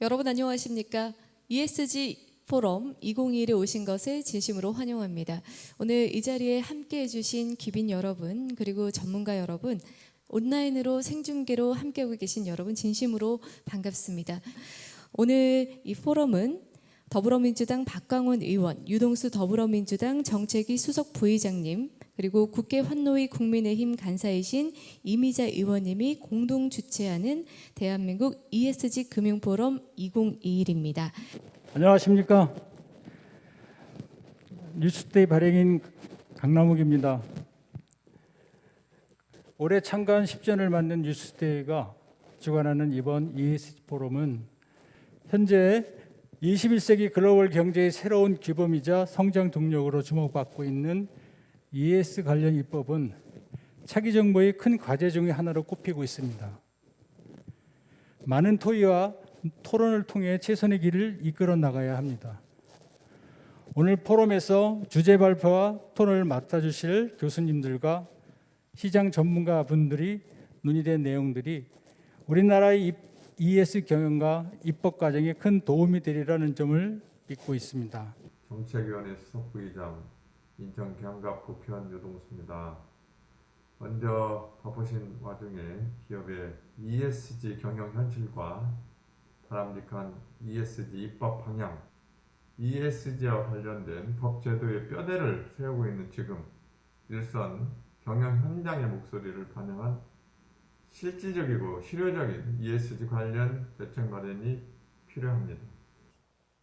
여러분 안녕하십니까? ESG 포럼 2021에 오신 것을 진심으로 환영합니다. 오늘 이 자리에 함께해 주신 귀빈 여러분 그리고 전문가 여러분, 온라인으로 생중계로 함께하고 계신 여러분 진심으로 반갑습니다. 오늘 이 포럼은 더불어민주당 박광원 의원, 유동수 더불어민주당 정책위 수석 부의장님, 그리고 국회 환노위 국민의힘 간사이신 이미자 의원님이 공동 주최하는 대한민국 ESG 금융포럼 2021입니다. 안녕하십니까. 뉴스데이 발행인 강남욱입니다. 올해 창간 10주년을 맞는 뉴스데이가 주관하는 이번 ESG 포럼은 현재 21세기 글로벌 경제의 새로운 규범이자 성장 동력으로 주목받고 있는 ES 관련 입법은 차기 정부의 큰 과제 중의 하나로 꼽히고 있습니다. 많은 토의와 토론을 통해 최선의 길을 이끌어 나가야 합니다. 오늘 포럼에서 주제 발표와 토론을 맡아주실 교수님들과 시장 전문가분들이 논의된 내용들이 우리나라의 ES 경영과 입법 과정에 큰 도움이 되리라는 점을 믿고 있습니다. 정책위원회 수석 부의장 인천 경갑 국회의원 유동수입니다. 먼저 바쁘신 와중에 기업의 ESG 경영 현실과 바람직한 ESG 입법 방향, ESG와 관련된 법 제도의 뼈대를 세우고 있는 지금 일선 경영 현장의 목소리를 반영한 실질적이고 실효적인 ESG 관련 대책 마련이 필요합니다.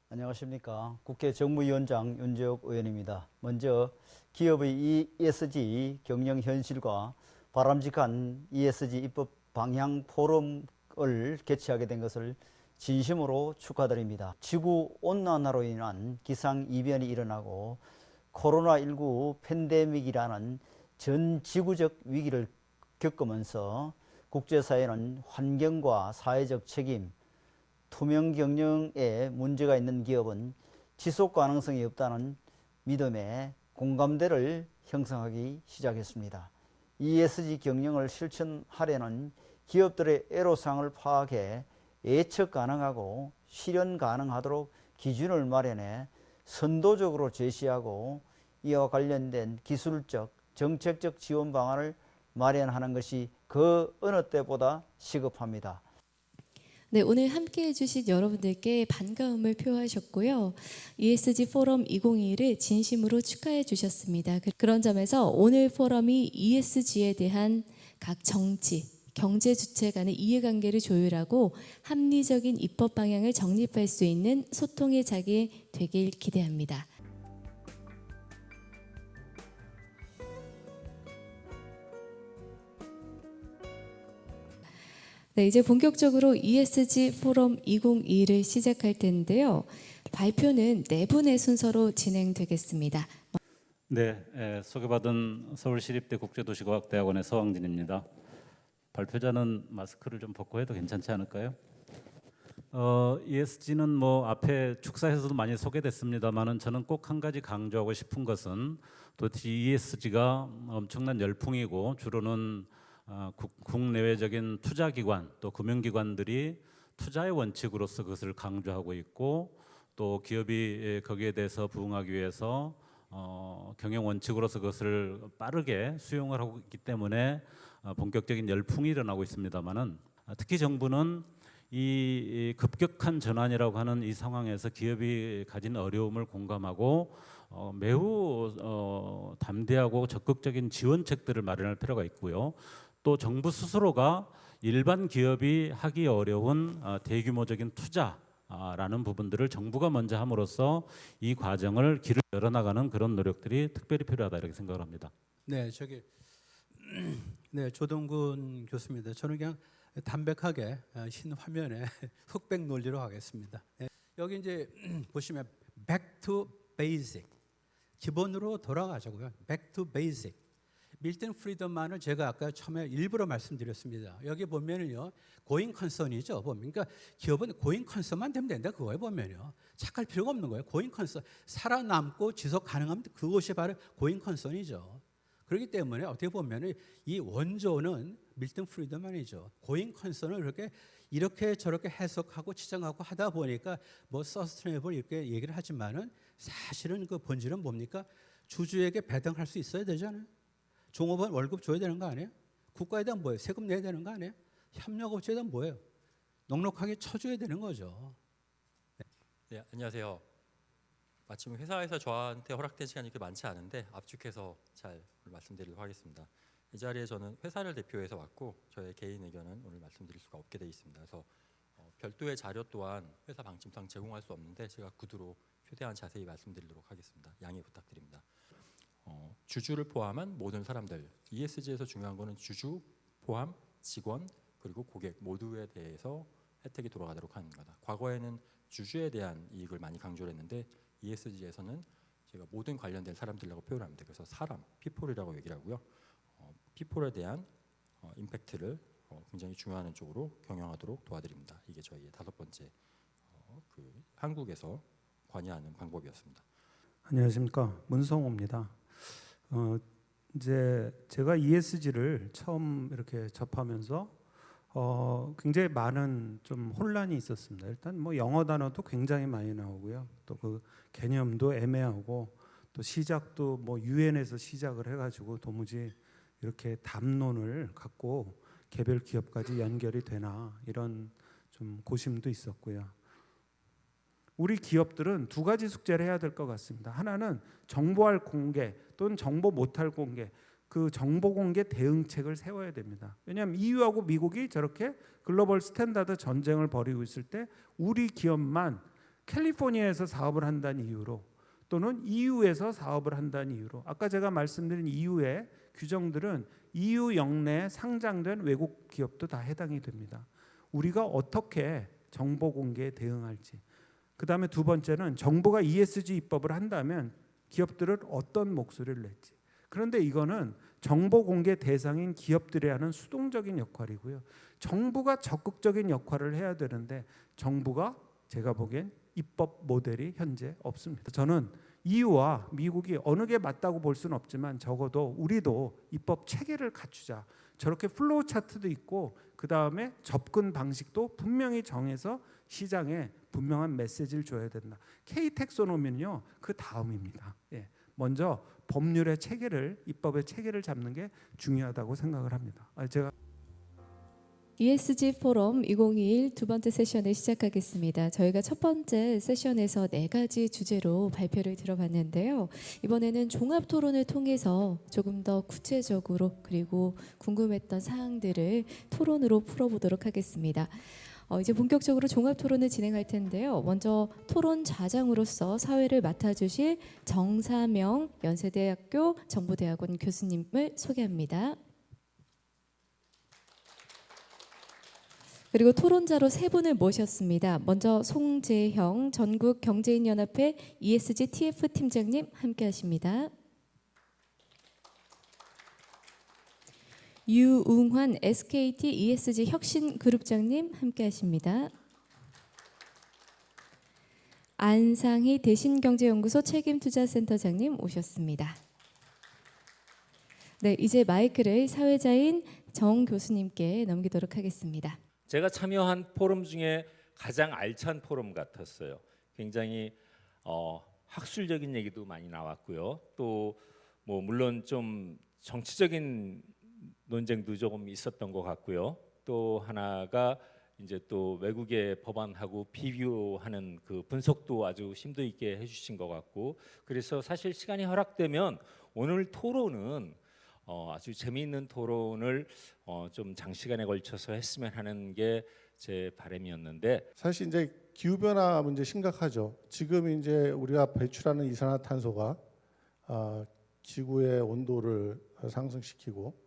안녕하십니까. 국회 정무위원장 윤재욱 의원입니다. 먼저 기업의 ESG 경영 현실과 바람직한 ESG 입법 방향 포럼을 개최하게 된 것을 진심으로 축하드립니다. 지구 온난화로 인한 기상 이변이 일어나고 코로나19 팬데믹이라는 전 지구적 위기를 겪으면서 국제사회는 환경과 사회적 책임, 투명 경영에 문제가 있는 기업은 지속 가능성이 없다는 믿음에 공감대를 형성하기 시작했습니다. ESG 경영을 실천하려는 기업들의 애로사항을 파악해 예측 가능하고 실현 가능하도록 기준을 마련해 선도적으로 제시하고 이와 관련된 기술적, 정책적 지원 방안을 마련하는 것이 그 어느 때보다 시급합니다. 네, 오늘 함께해 주신 여러분들께 반가움을 표하셨고요. ESG 포럼 2021을 진심으로 축하해 주셨습니다. 그런 점에서 오늘 포럼이 ESG에 대한 각 정치, 경제 주체 간의 이해관계를 조율하고 합리적인 입법 방향을 정립할 수 있는 소통의 장이 되길 기대합니다. 네, 이제 본격적으로 ESG 포럼 2021을 시작할 텐데요. 발표는 네 분의 순서로 진행되겠습니다. 네, 소개받은 서울시립대 국제도시과학대학원의 서왕진입니다. 발표자는 마스크를 좀 벗고 해도 괜찮지 않을까요? ESG는 뭐 앞에 축사에서도 많이 소개됐습니다만은 저는 꼭 한 가지 강조하고 싶은 것은 도대체 ESG가 엄청난 열풍이고 주로는 국내외적인 투자기관 또 금융기관들이 투자의 원칙으로서 그것을 강조하고 있고 또 기업이 거기에 대해서 부응하기 위해서 경영 원칙으로서 그것을 빠르게 수용을 하고 있기 때문에 본격적인 열풍이 일어나고 있습니다만은 특히 정부는 이 급격한 전환이라고 하는 이 상황에서 기업이 가진 어려움을 공감하고 매우 담대하고 적극적인 지원책들을 마련할 필요가 있고요. 또 정부 스스로가 일반 기업이 하기 어려운 대규모적인 투자라는 부분들을 정부가 먼저 함으로써 이 과정을 길을 열어나가는 그런 노력들이 특별히 필요하다 이렇게 생각을 합니다. 네, 조동근 교수입니다. 저는 그냥 담백하게 흰 화면에 흑백 논리로 하겠습니다. 여기 이제 보시면 Back to Basic, 기본으로 돌아가자고요. Back to Basic. 밀턴 프리드만을 제가 아까 처음에 일부러 말씀드렸습니다. 여기 보면은요, 고잉 컨선이죠. 그러니까 기업은 고잉 컨선만 되면 된다 그거예요. 보면요, 착할 필요가 없는 거예요. 고잉 컨선, 살아남고 지속 가능하면 그것이 바로 고잉 컨선이죠. 그렇기 때문에 어떻게 보면 이 원조는 밀턴 프리드만이죠. 고잉 컨선을 그렇게 이렇게 저렇게 해석하고 치장하고 하다 보니까 뭐 서스테이너블 이렇게 얘기를 하지만은 사실은 그 본질은 뭡니까? 주주에게 배당할 수 있어야 되잖아요. 종업원 월급 줘야 되는 거 아니에요? 국가에 대한 뭐예요? 세금 내야 되는 거 아니에요? 협력업체에 대한 뭐예요? 넉넉하게 쳐줘야 되는 거죠. 네, 안녕하세요. 마침 회사에서 저한테 허락된 시간이 그렇게 많지 않은데 압축해서 잘 말씀드리도록 하겠습니다. 이 자리에 저는 회사를 대표해서 왔고 저의 개인 의견은 오늘 말씀드릴 수가 없게 되어 있습니다. 그래서 별도의 자료 또한 회사 방침상 제공할 수 없는데 제가 구두로 최대한 자세히 말씀드리도록 하겠습니다. 양해 부탁드립니다. 주주를 포함한 모든 사람들, ESG에서 중요한 거는 주주 포함 직원 그리고 고객 모두에 대해서 혜택이 돌아가도록 하는 거다. 과거에는 주주에 대한 이익을 많이 강조를 했는데 ESG에서는 제가 모든 관련된 사람들이라고 표현합니다. 그래서 사람, people이라고 얘기를 하고요. people에 대한 임팩트를 굉장히 중요한 쪽으로 경영하도록 도와드립니다. 이게 저희의 5번째 그 한국에서 관여하는 방법이었습니다. 안녕하십니까, 문성호입니다. 이제 제가 ESG를 처음 이렇게 접하면서 굉장히 많은 좀 혼란이 있었습니다. 일단 뭐 영어 단어도 굉장히 많이 나오고요. 또 그 개념도 애매하고 또 시작도 뭐 유엔에서 시작을 해가지고 도무지 이렇게 담론을 갖고 개별 기업까지 연결이 되나 이런 좀 고심도 있었고요. 우리 기업들은 2가지 숙제를 해야 될 것 같습니다. 하나는 정보할 공개 또는 정보 못할 공개, 그 정보 공개 대응책을 세워야 됩니다. 왜냐하면 EU하고 미국이 저렇게 글로벌 스탠다드 전쟁을 벌이고 있을 때 우리 기업만 캘리포니아에서 사업을 한다는 이유로 또는 EU에서 사업을 한다는 이유로, 아까 제가 말씀드린 EU의 규정들은 EU 영내에 상장된 외국 기업도 다 해당이 됩니다. 우리가 어떻게 정보 공개에 대응할지, 그 다음에 2번째는 정부가 ESG 입법을 한다면 기업들은 어떤 목소리를 낼지. 그런데 이거는 정보 공개 대상인 기업들이 하는 수동적인 역할이고요. 정부가 적극적인 역할을 해야 되는데 정부가 제가 보기엔 입법 모델이 현재 없습니다. 저는 EU와 미국이 어느 게 맞다고 볼 수는 없지만 적어도 우리도 입법 체계를 갖추자. 저렇게 플로우 차트도 있고 그 다음에 접근 방식도 분명히 정해서 시장에 분명한 메시지를 줘야 된다. K 텍소노미는요 그 다음입니다. 예. 먼저 법률의 체계를, 입법의 체계를 잡는 게 중요하다고 생각을 합니다. 제가 ESG 포럼 2021 2번째 세션을 시작하겠습니다. 저희가 첫 번째 세션에서 4가지 주제로 발표를 들어봤는데요. 이번에는 종합 토론을 통해서 조금 더 구체적으로 그리고 궁금했던 사항들을 토론으로 풀어보도록 하겠습니다. 이제 본격적으로 종합 토론을 진행할 텐데요. 먼저 토론 좌장으로서 사회를 맡아주실 정사명 연세대학교 정보대학원 교수님을 소개합니다. 그리고 토론자로 3분을 모셨습니다. 먼저 송재형 전국경제인연합회 ESG TF 팀장님 함께하십니다. 유웅환 SKT ESG 혁신그룹장님 함께하십니다. 안상희 대신경제연구소 책임투자센터장님 오셨습니다. 네, 이제 마이크를 사회자인 정 교수님께 넘기도록 하겠습니다. 제가 참여한 포럼 중에 가장 알찬 포럼 같았어요. 굉장히 학술적인 얘기도 많이 나왔고요. 또 뭐 물론 좀 정치적인 논쟁도 조금 있었던 것 같고요. 또 하나가 이제 또 외국의 법안하고 비교하는 그 분석도 아주 심도 있게 해주신 것 같고, 그래서 사실 시간이 허락되면 오늘 토론은 아주 재미있는 토론을 좀 장시간에 걸쳐서 했으면 하는 게 제 바람이었는데, 사실 이제 기후 변화 문제 심각하죠. 지금 이제 우리가 배출하는 이산화탄소가 지구의 온도를 상승시키고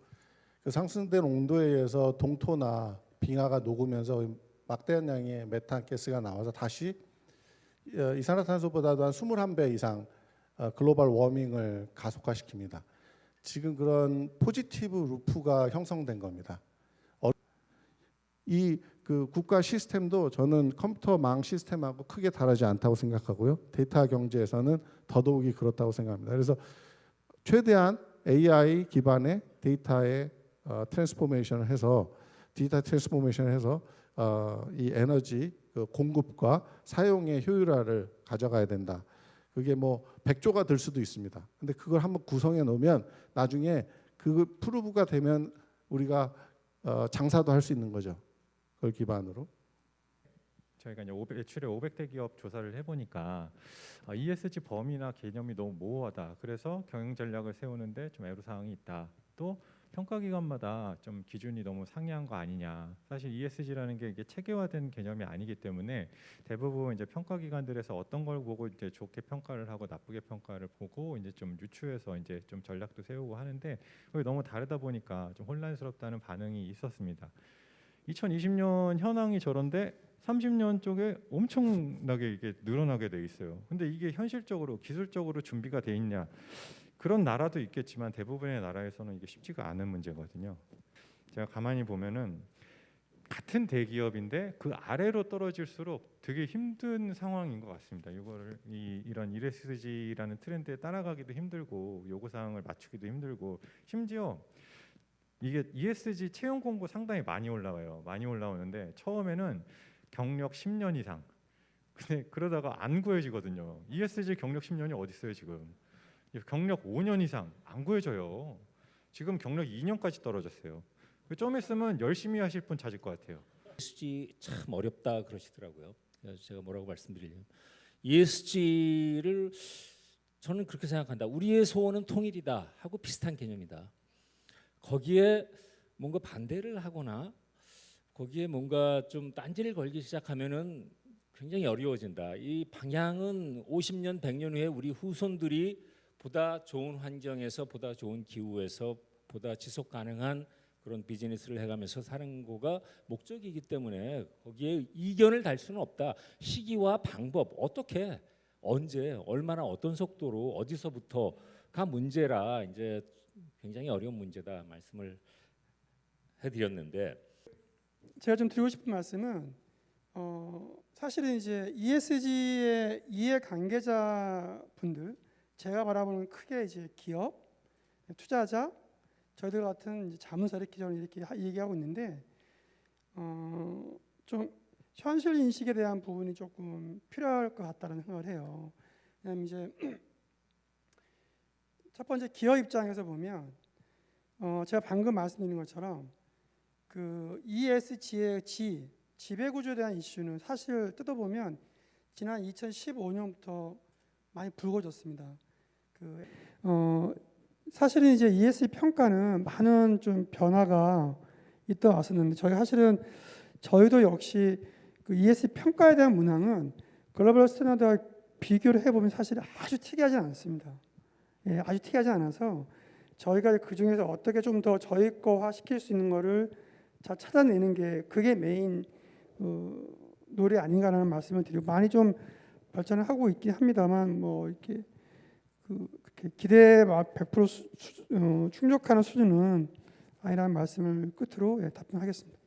그 상승된 온도에 의해서 동토나 빙하가 녹으면서 막대한 양의 메탄 가스가 나와서 다시 이산화탄소보다도 한 21배 이상 글로벌 워밍을 가속화시킵니다. 지금 그런 포지티브 루프가 형성된 겁니다. 이 그 국가 시스템도 저는 컴퓨터망 시스템하고 크게 다르지 않다고 생각하고요. 데이터 경제에서는 더더욱이 그렇다고 생각합니다. 그래서 최대한 AI 기반의 데이터의 트랜스포메이션을 해서 디지털 트랜스포메이션을 해서 이 에너지 그 공급과 사용의 효율화를 가져가야 된다. 그게 뭐 100조가 될 수도 있습니다. 근데 그걸 한번 구성해 놓으면 나중에 그 프루브가 되면 우리가 장사도 할 수 있는 거죠. 그걸 기반으로. 저희가 이제 매출의 500대 기업 조사를 해보니까 ESG 범위나 개념이 너무 모호하다. 그래서 경영 전략을 세우는데 좀 애로사항이 있다. 또 평가기관마다 좀 기준이 너무 상이한 거 아니냐. 사실 ESG라는 게 이게 체계화된 개념이 아니기 때문에 대부분 이제 평가기관들에서 어떤 걸 보고 이제 좋게 평가를 하고 나쁘게 평가를 보고 이제 좀 유추해서 이제 좀 전략도 세우고 하는데 그게 너무 다르다 보니까 좀 혼란스럽다는 반응이 있었습니다. 2020년 현황이 저런데 30년 쪽에 엄청나게 이게 늘어나게 돼 있어요. 근데 이게 현실적으로 기술적으로 준비가 돼 있냐? 그런 나라도 있겠지만 대부분의 나라에서는 이게 쉽지가 않은 문제거든요. 제가 가만히 보면은 같은 대기업인데 그 아래로 떨어질수록 되게 힘든 상황인 것 같습니다. 이거를 이런 ESG라는 트렌드에 따라가기도 힘들고 요구사항을 맞추기도 힘들고 심지어 이게 ESG 채용 공고 상당히 많이 올라와요. 많이 올라오는데 처음에는 경력 10년 이상. 근데 그러다가 안 구해지거든요. ESG 경력 10년이 어디 있어요 지금? 경력 5년 이상 안 구해져요. 지금 경력 2년까지 떨어졌어요. 좀 있으면 열심히 하실 분 찾을 것 같아요. ESG 참 어렵다 그러시더라고요. 그래서 제가 뭐라고 말씀드리려면 ESG를 저는 그렇게 생각한다. 우리의 소원은 통일이다 하고 비슷한 개념이다. 거기에 뭔가 반대를 하거나 거기에 뭔가 좀 딴지를 걸기 시작하면은 굉장히 어려워진다. 이 방향은 50년, 100년 후에 우리 후손들이 보다 좋은 환경에서 보다 좋은 기후에서 보다 지속 가능한 그런 비즈니스를 해가면서 사는 거가 목적이기 때문에 거기에 이견을 달 수는 없다. 시기와 방법 어떻게 언제 얼마나 어떤 속도로 어디서부터가 문제라 이제 굉장히 어려운 문제다 말씀을 해드렸는데 제가 좀 드리고 싶은 말씀은 사실은 이제 ESG의 이해 관계자분들 제가 바라보는 크게 이제 기업, 투자자, 저희들 같은 이제 자문사 기존 이렇게 얘기하고 있는데 좀 현실 인식에 대한 부분이 조금 필요할 것 같다는 생각을 해요. 왜냐하면 이제 첫 번째 기업 입장에서 보면 제가 방금 말씀드린 것처럼 그 ESG의 지배구조에 대한 이슈는 사실 뜯어보면 지난 2015년부터 많이 불거졌습니다. 사실은 이제 ESG 평가는 많은 좀 변화가 있다 왔었는데 저희도 역시 그 ESG 평가에 대한 문항은 글로벌 스탠다드와 비교를 해보면 사실 아주 특이하지 않습니다. 예, 아주 특이하지 않아서 저희가 그 중에서 어떻게 좀 더 저희 거화 시킬 수 있는 거를 잘 찾아내는 게 그게 메인 노래 아닌가라는 말씀을 드리고 많이 좀 발전을 하고 있긴 합니다만 뭐 이렇게 그렇게 기대에 100% 충족하는 수준은 아니라는 말씀을 끝으로 답변하겠습니다.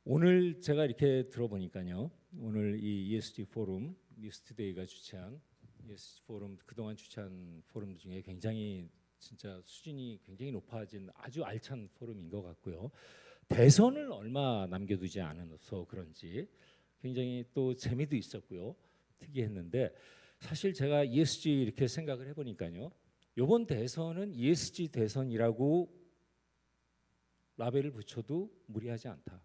오늘 제가 이렇게 들어보니까요. 오늘 이 ESG 포럼 뉴스투데이가 주최한 ESG 포럼 그동안 주최한 포럼 중에 굉장히 진짜 수준이 굉장히 높아진 아주 알찬 포럼인 것 같고요. 대선을 얼마 남겨두지 않아서 그런지 굉장히 또 재미도 있었고요. 특이했는데 사실 제가 ESG 이렇게 생각을 해보니까요. 이번 대선은 ESG 대선이라고 라벨을 붙여도 무리하지 않다.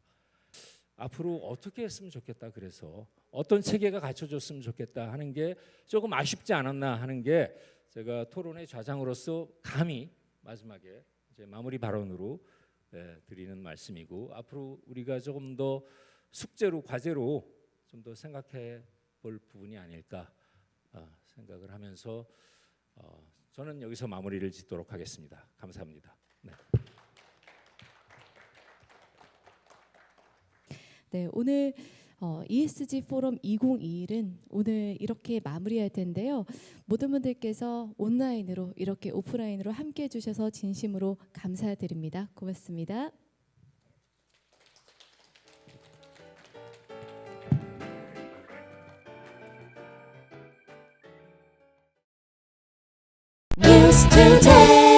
앞으로 어떻게 했으면 좋겠다 그래서 어떤 체계가 갖춰졌으면 좋겠다 하는 게 조금 아쉽지 않았나 하는 게 제가 토론의 좌장으로서 감히 마지막에 이제 마무리 발언으로 드리는 말씀이고 앞으로 우리가 조금 더 숙제로 과제로 좀 더 생각해 볼 부분이 아닐까 생각을 하면서 저는 여기서 마무리를 짓도록 하겠습니다. 감사합니다. 네. 네, 오늘 ESG 포럼 2021은 오늘 이렇게 마무리할 텐데요. 모든 분들께서 온라인으로 이렇게 오프라인으로 함께해 주셔서 진심으로 감사드립니다. 고맙습니다. News Today.